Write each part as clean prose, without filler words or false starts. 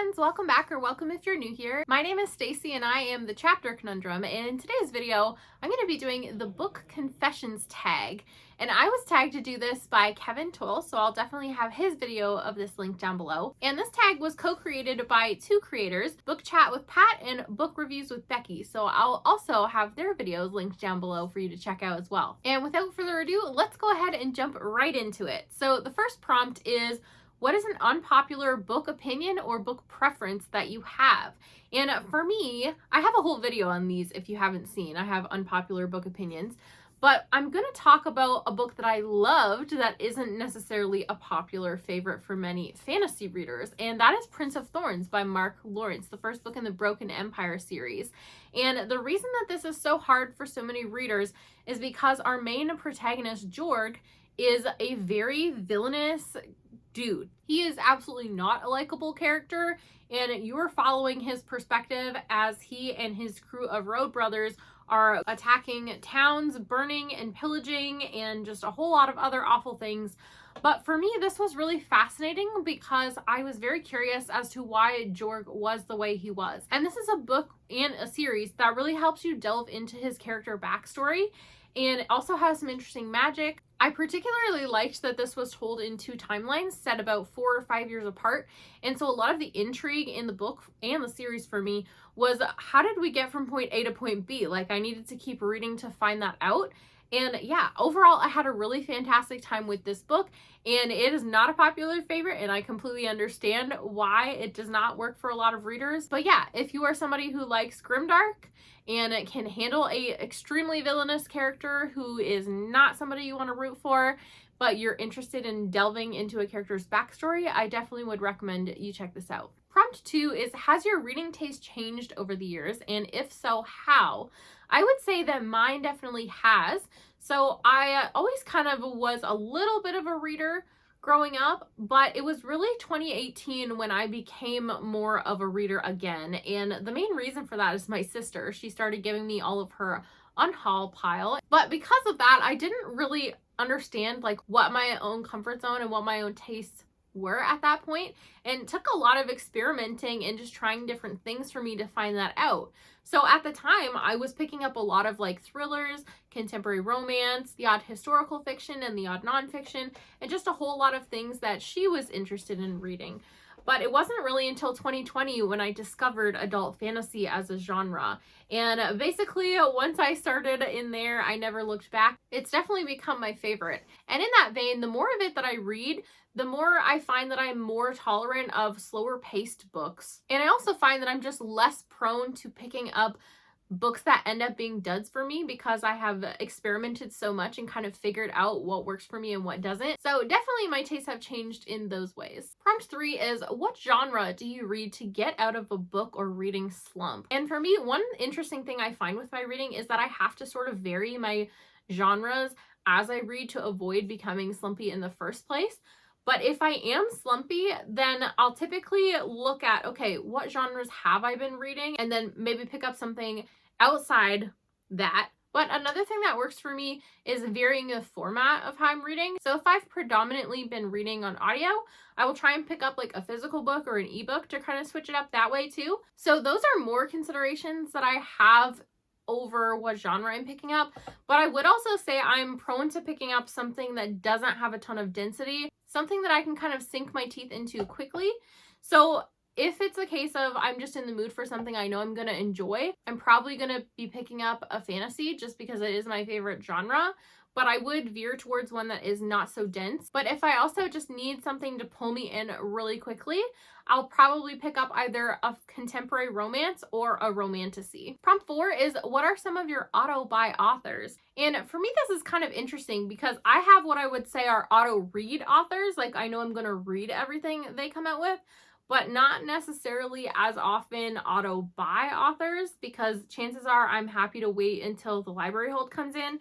friends, welcome back or welcome if you're new here. My name is Stacy and I am the Chapter Conundrum, and in today's video I'm going to be doing the book confessions tag, and I was tagged to do this by Kevin Toll, so I'll definitely have his video of this linked down below. And this tag was co-created by two creators, Book Chat with Pat and Book Reviews with Becky, so I'll also have their videos linked down below for you to check out as well. And without further ado, let's go ahead and jump right into it. So the first prompt is, what is an unpopular book opinion or book preference that you have? And for me, I have a whole video on these if you haven't seen. I have unpopular book opinions, but I'm going to talk about a book that I loved that isn't necessarily a popular favorite for many fantasy readers, and that is Prince of Thorns by Mark Lawrence, the first book in the Broken Empire series. And the reason that this is so hard for so many readers is because our main protagonist, Jorg, is a very villainous dude. He is absolutely not a likable character, and you are following his perspective as he and his crew of road brothers are attacking towns, burning and pillaging, and just a whole lot of other awful things. But for me, this was really fascinating because I was very curious as to why Jorg was the way he was. And this is a book and a series that really helps you delve into his character backstory, and it also has some interesting magic. I particularly liked that this was told in two timelines set about 4 or 5 years apart. And so a lot of the intrigue in the book and the series for me was, how did we get from point A to point B? Like, I needed to keep reading to find that out. And yeah, overall, I had a really fantastic time with this book, and it is not a popular favorite, and I completely understand why it does not work for a lot of readers. But yeah, if you are somebody who likes grimdark and can handle a extremely villainous character who is not somebody you want to root for, but you're interested in delving into a character's backstory, I definitely would recommend you check this out. Prompt 2 is, has your reading taste changed over the years? And if so, how? I would say that mine definitely has. So I always kind of was a little bit of a reader growing up, but it was really 2018 when I became more of a reader again. And the main reason for that is my sister. She started giving me all of her unhaul pile. But because of that, I didn't really understand like what my own comfort zone and what my own tastes were at that point, and it took a lot of experimenting and just trying different things for me to find that out. So at the time, I was picking up a lot of like thrillers, contemporary romance, the odd historical fiction, and the odd nonfiction, and just a whole lot of things that she was interested in reading. But it wasn't really until 2020 when I discovered adult fantasy as a genre. And basically, once I started in there, I never looked back. It's definitely become my favorite. And in that vein, the more of it that I read, the more I find that I'm more tolerant of slower paced books. And I also find that I'm just less prone to picking up books that end up being duds for me because I have experimented so much and kind of figured out what works for me and what doesn't. So definitely my tastes have changed in those ways. Prompt 3 is, what genre do you read to get out of a book or reading slump? And for me, one interesting thing I find with my reading is that I have to sort of vary my genres as I read to avoid becoming slumpy in the first place. But if I am slumpy, then I'll typically look at, okay, what genres have I been reading? And then maybe pick up something outside that. But another thing that works for me is varying the format of how I'm reading. So if I've predominantly been reading on audio, I will try and pick up like a physical book or an ebook to kind of switch it up that way too. So those are more considerations that I have over what genre I'm picking up. But I would also say I'm prone to picking up something that doesn't have a ton of density, something that I can kind of sink my teeth into quickly. So if it's a case of I'm just in the mood for something I know I'm going to enjoy, I'm probably going to be picking up a fantasy just because it is my favorite genre. But I would veer towards one that is not so dense. But if I also just need something to pull me in really quickly, I'll probably pick up either a contemporary romance or a romantasy. Prompt 4 is, what are some of your auto-buy authors? And for me, this is kind of interesting because I have what I would say are auto-read authors. Like, I know I'm going to read everything they come out with, but not necessarily as often auto-buy authors because chances are I'm happy to wait until the library hold comes in.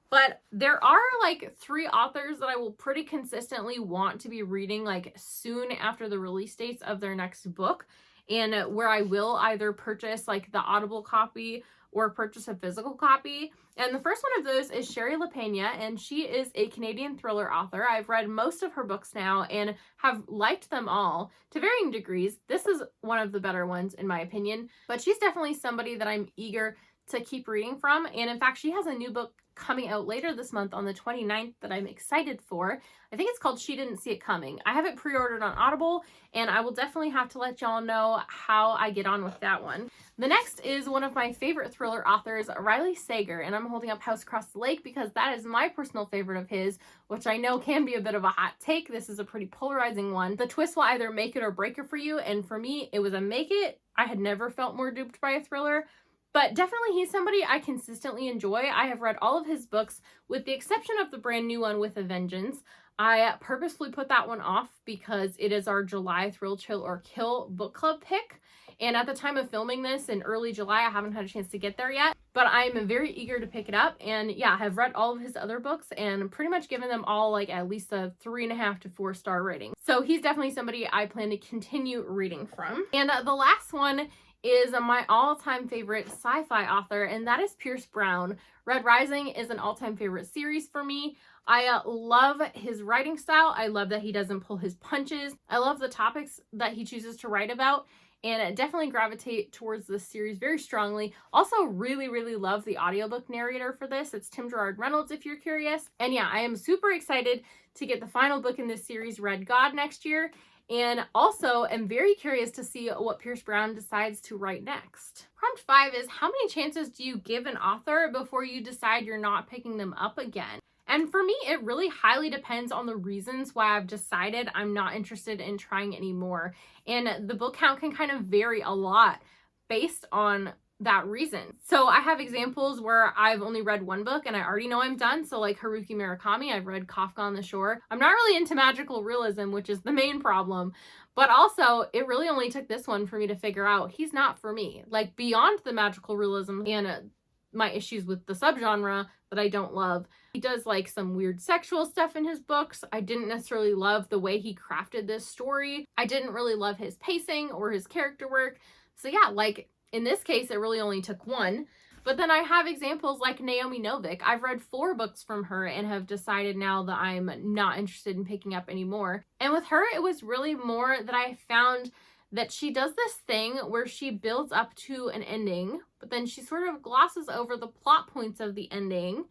But there are like 3 authors that I will pretty consistently want to be reading like soon after the release dates of their next book, and where I will either purchase like the Audible copy or purchase a physical copy. And the first one of those is Sherry LaPena, and she is a Canadian thriller author. I've read most of her books now and have liked them all to varying degrees. This is one of the better ones in my opinion, but she's definitely somebody that I'm eager to keep reading from. And in fact, she has a new book coming out later this month on the 29th that I'm excited for. I think it's called She Didn't See It Coming. I have it pre-ordered on Audible, and I will definitely have to let y'all know how I get on with that one. The next is one of my favorite thriller authors, Riley Sager, and I'm holding up House Across the Lake because that is my personal favorite of his, which I know can be a bit of a hot take. This is a pretty polarizing one. The twist will either make it or break it for you, and for me, it was a make it. I had never felt more duped by a thriller. But definitely he's somebody I consistently enjoy. I have read all of his books with the exception of the brand new one, With a Vengeance. I purposefully put that one off because it is our July Thrill, Chill, or Kill book club pick. And at the time of filming this in early July, I haven't had a chance to get there yet. But I'm very eager to pick it up. And yeah, I have read all of his other books and pretty much given them all like at least a 3.5 to 4 star rating. So he's definitely somebody I plan to continue reading from. And the last one is my all-time favorite sci-fi author, and that is Pierce Brown. Red Rising is an all-time favorite series for me. I love his writing style. I love that he doesn't pull his punches. I love the topics that he chooses to write about, and I definitely gravitate towards this series very strongly. Also really love the audiobook narrator for this. It's Tim Gerard Reynolds, if you're curious. And yeah, I am super excited to get the final book in this series, Red God, next year. And also am very curious to see what Pierce Brown decides to write next. Prompt 5 is, how many chances do you give an author before you decide you're not picking them up again? And for me, it really highly depends on the reasons why I've decided I'm not interested in trying anymore. And the book count can kind of vary a lot based on that reason. So I have examples where I've only read one book and I already know I'm done. So like Haruki Murakami, I've read Kafka on the Shore. I'm not really into magical realism, which is the main problem. But also, it really only took this one for me to figure out he's not for me. Like beyond the magical realism and my issues with the subgenre that I don't love, he does like some weird sexual stuff in his books. I didn't necessarily love the way he crafted this story. I didn't really love his pacing or his character work. So yeah, like in this case, it really only took one. But then I have examples like Naomi Novik. I've read 4 books from her and have decided now that I'm not interested in picking up anymore. And with her, it was really more that I found that she does this thing where she builds up to an ending, but then she sort of glosses over the plot points of the ending.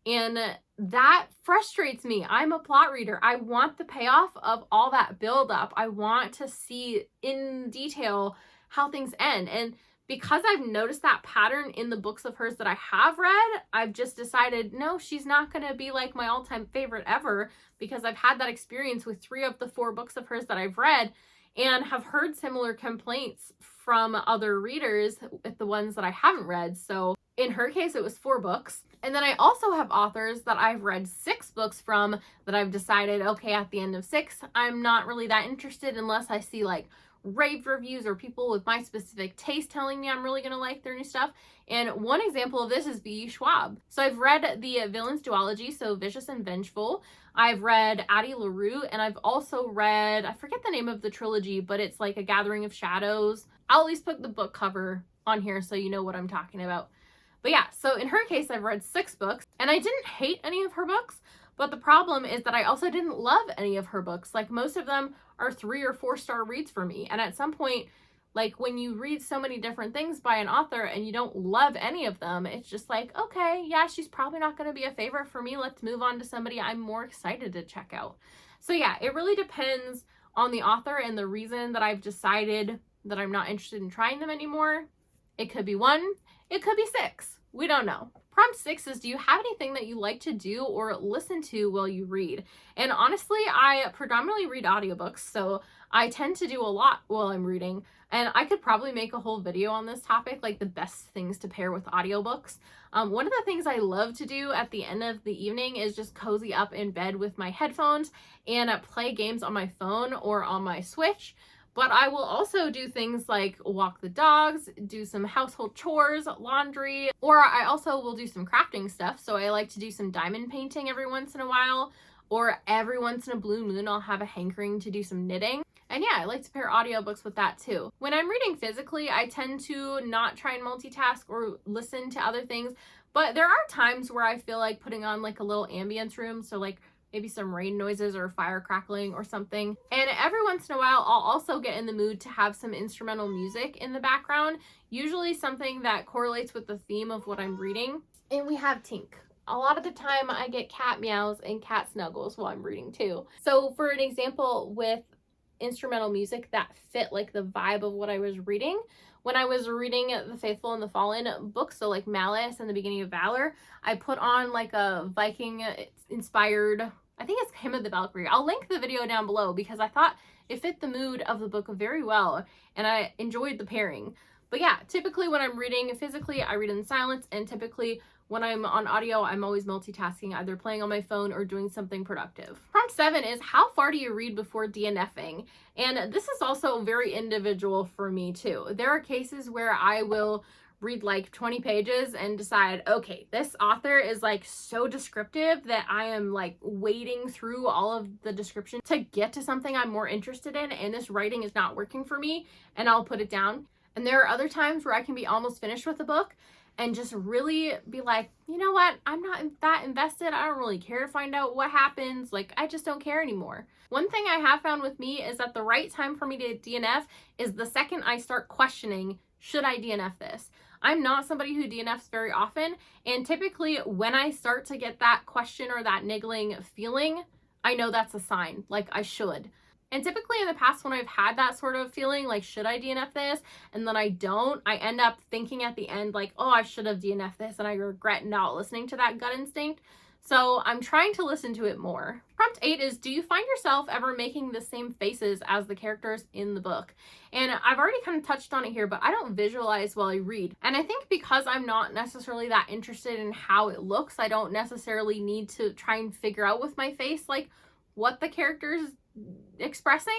And that frustrates me. I'm a plot reader. I want the payoff of all that buildup. I want to see in detail how things end. And because I've noticed that pattern in the books of hers that I have read, I've just decided, no, she's not going to be like my all-time favorite ever, because I've had that experience with 3 of the 4 books of hers that I've read and have heard similar complaints from other readers with the ones that I haven't read. So in her case, it was 4 books. And then I also have authors that I've read 6 books from that I've decided, okay, at the end of 6, I'm not really that interested unless I see like rave reviews or people with my specific taste telling me I'm really gonna like their new stuff. And one example of this is V. Schwab. So I've read the Villains duology, so Vicious and Vengeful. I've read Addie LaRue, and I've also read, I forget the name of the trilogy, but it's like A Gathering of Shadows. I'll at least put the book cover on here so you know what I'm talking about. But yeah, so in her case, I've read 6 books, and I didn't hate any of her books, but the problem is that I also didn't love any of her books. Like most of them are 3 or 4 star reads for me. And at some point, like when you read so many different things by an author and you don't love any of them, it's just like, okay, yeah, she's probably not going to be a favorite for me. Let's move on to somebody I'm more excited to check out. So yeah, it really depends on the author and the reason that I've decided that I'm not interested in trying them anymore. It could be 1, it could be 6. We don't know. Prompt 6 is, do you have anything that you like to do or listen to while you read? And honestly, I predominantly read audiobooks, so I tend to do a lot while I'm reading. And I could probably make a whole video on this topic, like the best things to pair with audiobooks. One of the things I love to do at the end of the evening is just cozy up in bed with my headphones and play games on my phone or on my Switch. But I will also do things like walk the dogs, do some household chores, laundry, or I also will do some crafting stuff. So I like to do some diamond painting every once in a while, or every once in a blue moon, I'll have a hankering to do some knitting. And yeah, I like to pair audiobooks with that too. When I'm reading physically, I tend to not try and multitask or listen to other things, but there are times where I feel like putting on like a little ambience room, so like maybe some rain noises or fire crackling or something. And every once in a while, I'll also get in the mood to have some instrumental music in the background, usually something that correlates with the theme of what I'm reading. And we have Tink. A lot of the time I get cat meows and cat snuggles while I'm reading too. So for an example with instrumental music that fit like the vibe of what I was reading, when I was reading The Faithful and the Fallen book, so like Malice and the Beginning of Valor, I put on like a Viking inspired, I think it's Hymn of the Valkyrie. I'll link the video down below because I thought it fit the mood of the book very well and I enjoyed the pairing. But yeah, typically when I'm reading physically, I read in silence, and typically when I'm on audio, I'm always multitasking, either playing on my phone or doing something productive. Prompt 7 is, how far do you read before DNF'ing? And this is also very individual for me too. There are cases where I will read like 20 pages and decide, okay, this author is like so descriptive that I am like wading through all of the description to get to something I'm more interested in, and this writing is not working for me, and I'll put it down. And there are other times where I can be almost finished with the book and just really be like, you know what, I'm not that invested. I don't really care to find out what happens. Like, I just don't care anymore. One thing I have found with me is that the right time for me to DNF is the second I start questioning, should I DNF this? I'm not somebody who DNFs very often, and typically when I start to get that question or that niggling feeling, I know that's a sign, like I should. And typically in the past, when I've had that sort of feeling, like, should I DNF this? And then I don't, I end up thinking at the end, like, oh, I should have DNF'd this, and I regret not listening to that gut instinct. So I'm trying to listen to it more. Prompt 8 is, do you find yourself ever making the same faces as the characters in the book? And I've already kind of touched on it here, but I don't visualize while I read. And I think because I'm not necessarily that interested in how it looks, I don't necessarily need to try and figure out with my face, like, what the character's expressing.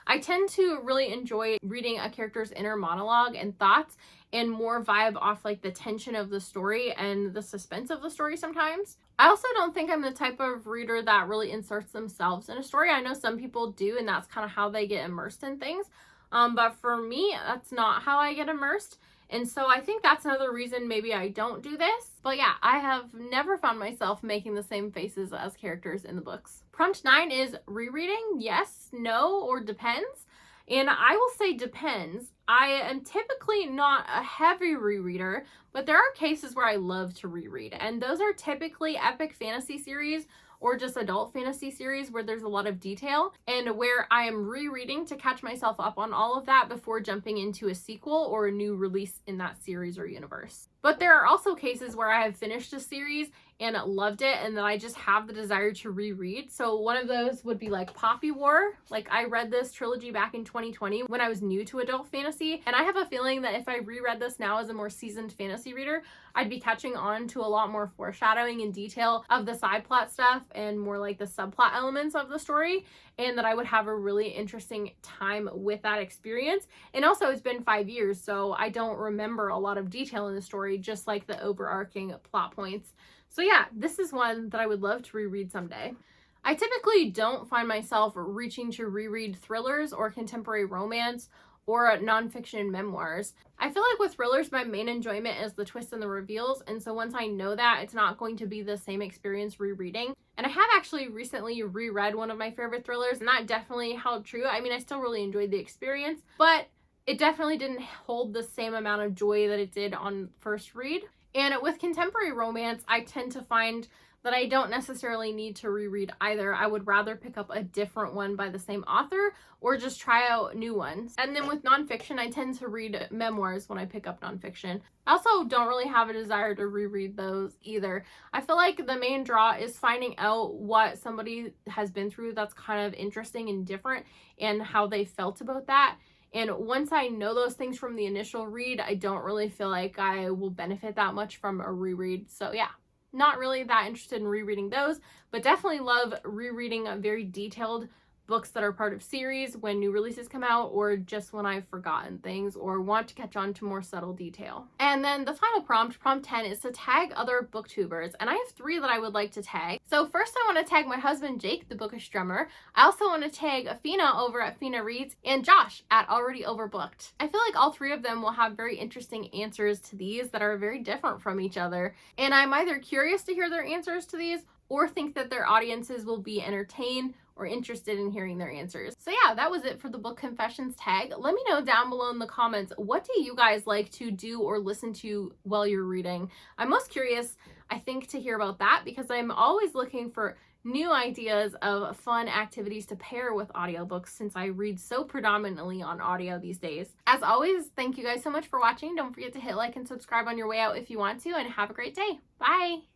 I tend to really enjoy reading a character's inner monologue and thoughts and more vibe off like the tension of the story and the suspense of the story sometimes. I also don't think I'm the type of reader that really inserts themselves in a story. I know some people do, and that's kind of how they get immersed in things. But for me, that's not how I get immersed. And so I think that's another reason maybe I don't do this. But yeah, I have never found myself making the same faces as characters in the books. Prompt 9 is rereading, yes, no, or depends. And I will say depends. I am typically not a heavy rereader, but there are cases where I love to reread. And those are typically epic fantasy series or just adult fantasy series where there's a lot of detail and where I am rereading to catch myself up on all of that before jumping into a sequel or a new release in that series or universe. But there are also cases where I have finished a series and loved it, and then I just have the desire to reread. So one of those would be like Poppy War. Like, I read this trilogy back in 2020 when I was new to adult fantasy, and I have a feeling that if I reread this now as a more seasoned fantasy reader, I'd be catching on to a lot more foreshadowing and detail of the side plot stuff and more like the subplot elements of the story, and that I would have a really interesting time with that experience. And also, it's been 5 years, so I don't remember a lot of detail in the story, just like the overarching plot points. So yeah, this is one that I would love to reread someday. I typically don't find myself reaching to reread thrillers or contemporary romance or nonfiction memoirs. I feel like with thrillers, my main enjoyment is the twists and the reveals, and so once I know that, it's not going to be the same experience rereading. And I have actually recently reread one of my favorite thrillers, and that definitely held true. I mean, I still really enjoyed the experience, but it definitely didn't hold the same amount of joy that it did on first read. And with contemporary romance, I tend to find that I don't necessarily need to reread either. I would rather pick up a different one by the same author or just try out new ones. And then with nonfiction, I tend to read memoirs when I pick up nonfiction. I also don't really have a desire to reread those either. I feel like the main draw is finding out what somebody has been through that's kind of interesting and different and how they felt about that. And once I know those things from the initial read, I don't really feel like I will benefit that much from a reread. So yeah, not really that interested in rereading those, but definitely love rereading very detailed books that are part of series when new releases come out, or just when I've forgotten things or want to catch on to more subtle detail. And then the final prompt, prompt 10, is to tag other booktubers, and I have 3 that I would like to tag. So first I want to tag my husband Jake, the Bookish Drummer. I also want to tag Afina over at Fina Reads and Josh at Already Overbooked. I feel like all 3 of them will have very interesting answers to these that are very different from each other, and I'm either curious to hear their answers to these or think that their audiences will be entertained or interested in hearing their answers. So yeah, that was it for the book confessions tag. Let me know down below in the comments, what do you guys like to do or listen to while you're reading? I'm most curious, I think, to hear about that, because I'm always looking for new ideas of fun activities to pair with audiobooks, since I read so predominantly on audio these days. As always, thank you guys so much for watching. Don't forget to hit like and subscribe on your way out if you want to, and have a great day. Bye!